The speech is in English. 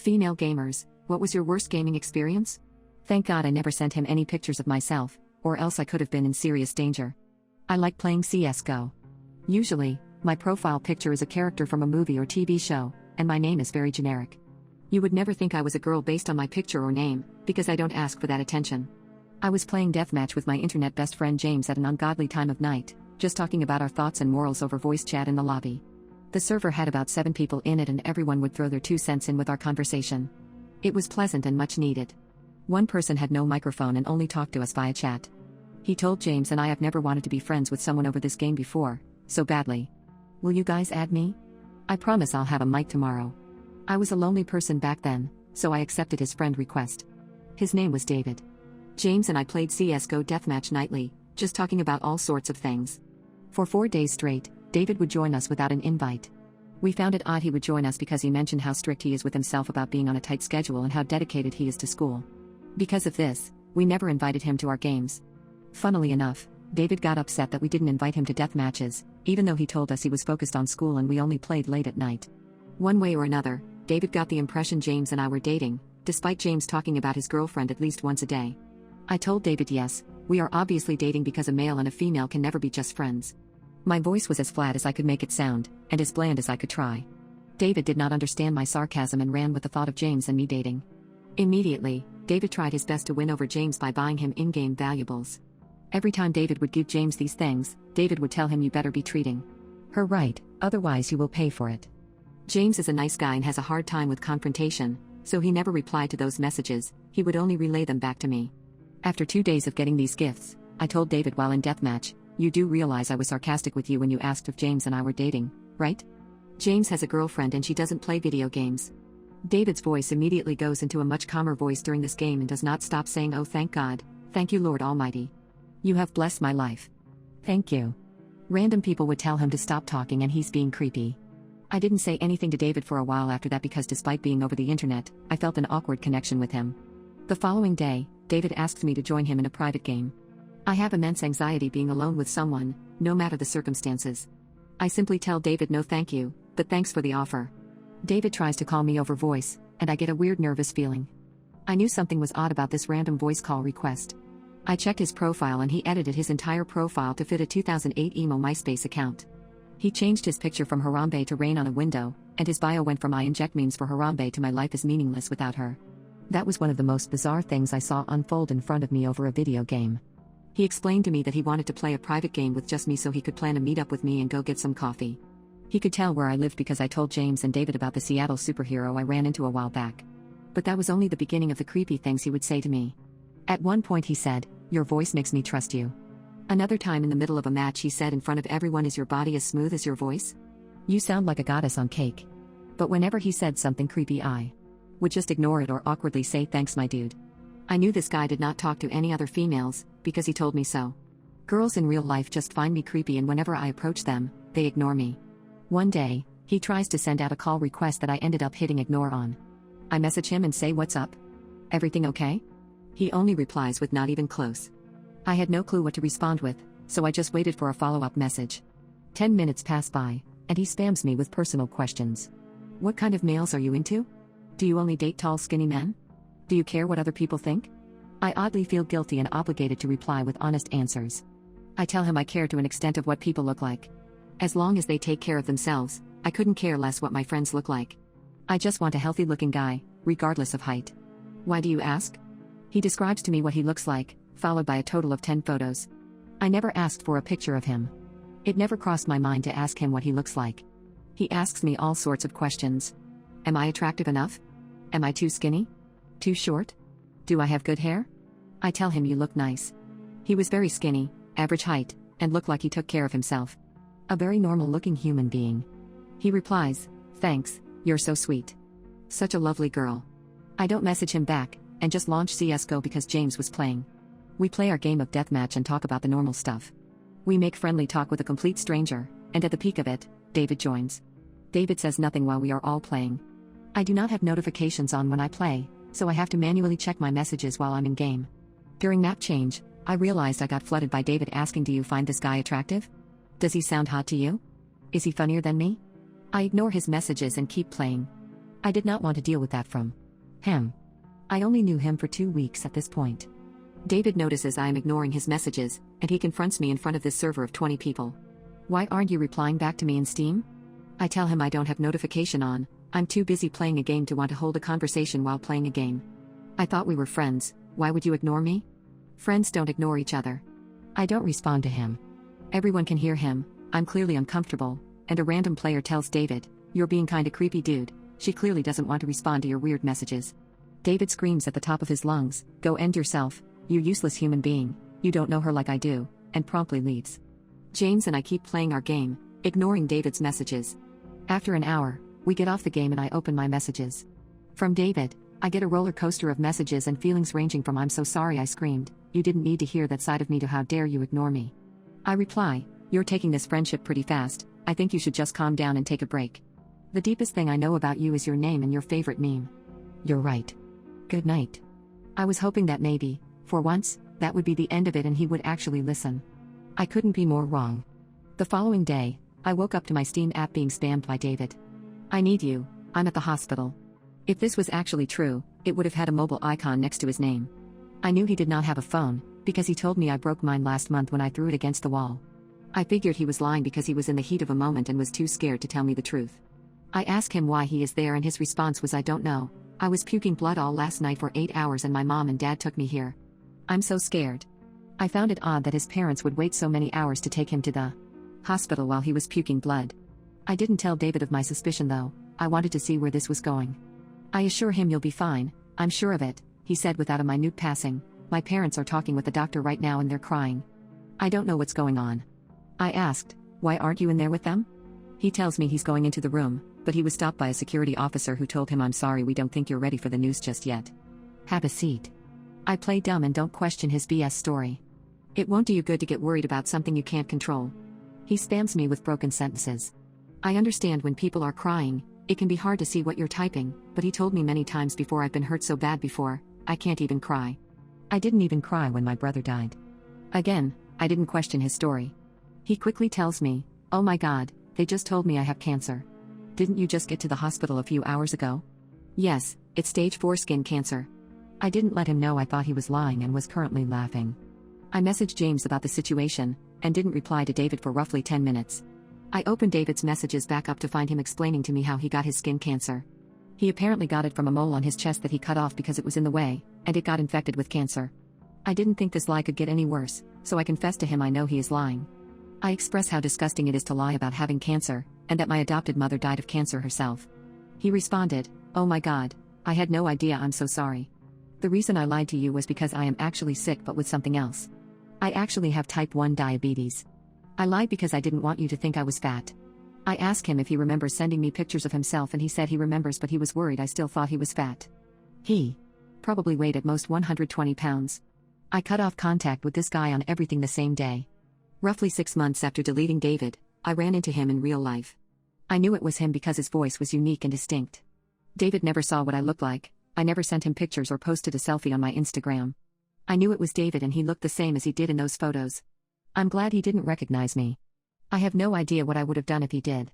Female gamers, what was your worst gaming experience? Thank God I never sent him any pictures of myself, or else I could have been in serious danger. I like playing CS:GO. Usually, my profile picture is a character from a movie or TV show, and my name is very generic. You would never think I was a girl based on my picture or name, because I don't ask for that attention. I was playing deathmatch with my internet best friend James at an ungodly time of night, just talking about our thoughts and morals over voice chat in the lobby. The server had about 7 people in it and everyone would throw their 2 cents in with our conversation. It was pleasant and much needed. One person had no microphone and only talked to us via chat. He told James and I have never wanted to be friends with someone over this game before, so badly. Will you guys add me? I promise I'll have a mic tomorrow. I was a lonely person back then, so I accepted his friend request. His name was David. James and I played CS:GO deathmatch nightly, just talking about all sorts of things. For 4 days straight, David would join us without an invite. We found it odd he would join us because he mentioned how strict he is with himself about being on a tight schedule and how dedicated he is to school. Because of this, we never invited him to our games. Funnily enough, David got upset that we didn't invite him to death matches, even though he told us he was focused on school and we only played late at night. One way or another, David got the impression James and I were dating, despite James talking about his girlfriend at least once a day. I told David yes, we are obviously dating because a male and a female can never be just friends. My voice was as flat as I could make it sound, and as bland as I could try. David did not understand my sarcasm and ran with the thought of James and me dating. Immediately, David tried his best to win over James by buying him in-game valuables. Every time David would give James these things, David would tell him you better be treating her right, otherwise you will pay for it. James is a nice guy and has a hard time with confrontation, so he never replied to those messages, he would only relay them back to me. After 2 days of getting these gifts, I told David while in deathmatch, you do realize I was sarcastic with you when you asked if James and I were dating, right? James has a girlfriend and she doesn't play video games. David's voice immediately goes into a much calmer voice during this game and does not stop saying, oh thank God, thank you Lord Almighty. You have blessed my life. Thank you. Random people would tell him to stop talking and he's being creepy. I didn't say anything to David for a while after that because despite being over the internet, I felt an awkward connection with him. The following day, David asked me to join him in a private game. I have immense anxiety being alone with someone, no matter the circumstances. I simply tell David no thank you, but thanks for the offer. David tries to call me over voice, and I get a weird nervous feeling. I knew something was odd about this random voice call request. I checked his profile and he edited his entire profile to fit a 2008 emo MySpace account. He changed his picture from Harambe to rain on a window, and his bio went from I inject memes for Harambe to my life is meaningless without her. That was one of the most bizarre things I saw unfold in front of me over a video game. He explained to me that he wanted to play a private game with just me so he could plan a meetup with me and go get some coffee. He could tell where I lived because I told James and David about the Seattle superhero I ran into a while back. But that was only the beginning of the creepy things he would say to me. At one point he said, your voice makes me trust you. Another time in the middle of a match he said in front of everyone, is your body as smooth as your voice? You sound like a goddess on cake. But whenever he said something creepy I would just ignore it or awkwardly say thanks my dude. I knew this guy did not talk to any other females, because he told me so. Girls in real life just find me creepy and whenever I approach them, they ignore me. One day, he tries to send out a call request that I ended up hitting ignore on. I message him and say what's up? Everything okay? He only replies with not even close. I had no clue what to respond with, so I just waited for a follow-up message. 10 minutes pass by, and he spams me with personal questions. What kind of males are you into? Do you only date tall skinny men? Do you care what other people think? I oddly feel guilty and obligated to reply with honest answers. I tell him I care to an extent of what people look like. As long as they take care of themselves, I couldn't care less what my friends look like. I just want a healthy-looking guy, regardless of height. Why do you ask? He describes to me what he looks like, followed by a total of 10 photos. I never asked for a picture of him. It never crossed my mind to ask him what he looks like. He asks me all sorts of questions. Am I attractive enough? Am I too skinny? Too short? Do I have good hair? I tell him you look nice. He was very skinny, average height, and looked like he took care of himself. A very normal-looking human being. He replies, thanks, you're so sweet. Such a lovely girl. I don't message him back, and just launch CS:GO because James was playing. We play our game of deathmatch and talk about the normal stuff. We make friendly talk with a complete stranger, and at the peak of it, David joins. David says nothing while we are all playing. I do not have notifications on when I play, so I have to manually check my messages while I'm in game. During map change, I realized I got flooded by David asking, do you find this guy attractive? Does he sound hot to you? Is he funnier than me? I ignore his messages and keep playing. I did not want to deal with that from him. I only knew him for 2 weeks at this point. David notices I am ignoring his messages, and he confronts me in front of this server of 20 people. Why aren't you replying back to me in Steam? I tell him I don't have notification on, I'm too busy playing a game to want to hold a conversation while playing a game. I thought we were friends, why would you ignore me? Friends don't ignore each other. I don't respond to him. Everyone can hear him, I'm clearly uncomfortable, and a random player tells David, "You're being kinda creepy, dude. She clearly doesn't want to respond to your weird messages." David screams at the top of his lungs, "Go end yourself, you useless human being, you don't know her like I do," and promptly leaves. James and I keep playing our game, ignoring David's messages. After an hour, we get off the game and I open my messages. From David, I get a roller coaster of messages and feelings ranging from "I'm so sorry I screamed, you didn't need to hear that side of me" to "How dare you ignore me." I reply, "You're taking this friendship pretty fast, I think you should just calm down and take a break. The deepest thing I know about you is your name and your favorite meme. You're right. Good night." I was hoping that maybe, for once, that would be the end of it and he would actually listen. I couldn't be more wrong. The following day, I woke up to my Steam app being spammed by David. "I need you, I'm at the hospital." If this was actually true, it would have had a mobile icon next to his name. I knew he did not have a phone, because he told me I broke mine last month when I threw it against the wall. I figured he was lying because he was in the heat of a moment and was too scared to tell me the truth. I asked him why he is there and his response was, "I don't know. I was puking blood all last night for 8 hours and my mom and dad took me here. I'm so scared." I found it odd that his parents would wait so many hours to take him to the hospital while he was puking blood. I didn't tell David of my suspicion though, I wanted to see where this was going. I assure him, "You'll be fine, I'm sure of it," he said without a minute passing. "My parents are talking with the doctor right now and they're crying. I don't know what's going on." I asked, "Why aren't you in there with them?" He tells me he's going into the room, but he was stopped by a security officer who told him, "I'm sorry, we don't think you're ready for the news just yet. Have a seat." I play dumb and don't question his BS story. It won't do you good to get worried about something you can't control. He spams me with broken sentences. I understand when people are crying, it can be hard to see what you're typing, but he told me many times before, "I've been hurt so bad before, I can't even cry. I didn't even cry when my brother died." Again, I didn't question his story. He quickly tells me, "Oh my God, they just told me I have cancer. Didn't you just get to the hospital a few hours ago?" "Yes, it's stage 4 skin cancer." I didn't let him know I thought he was lying and was currently laughing. I messaged James about the situation, and didn't reply to David for roughly 10 minutes. I opened David's messages back up to find him explaining to me how he got his skin cancer. He apparently got it from a mole on his chest that he cut off because it was in the way, and it got infected with cancer. I didn't think this lie could get any worse, so I confessed to him I know he is lying. I express how disgusting it is to lie about having cancer, and that my adopted mother died of cancer herself. He responded, "Oh my God, I had no idea, I'm so sorry. The reason I lied to you was because I am actually sick but with something else. I actually have type 1 diabetes. I lied because I didn't want you to think I was fat." I asked him if he remembers sending me pictures of himself and he said he remembers, but he was worried I still thought he was fat. He probably weighed at most 120 pounds. I cut off contact with this guy on everything the same day. Roughly 6 months after deleting David, I ran into him in real life. I knew it was him because his voice was unique and distinct. David never saw what I looked like, I never sent him pictures or posted a selfie on my Instagram. I knew it was David and he looked the same as he did in those photos. I'm glad he didn't recognize me. I have no idea what I would have done if he did.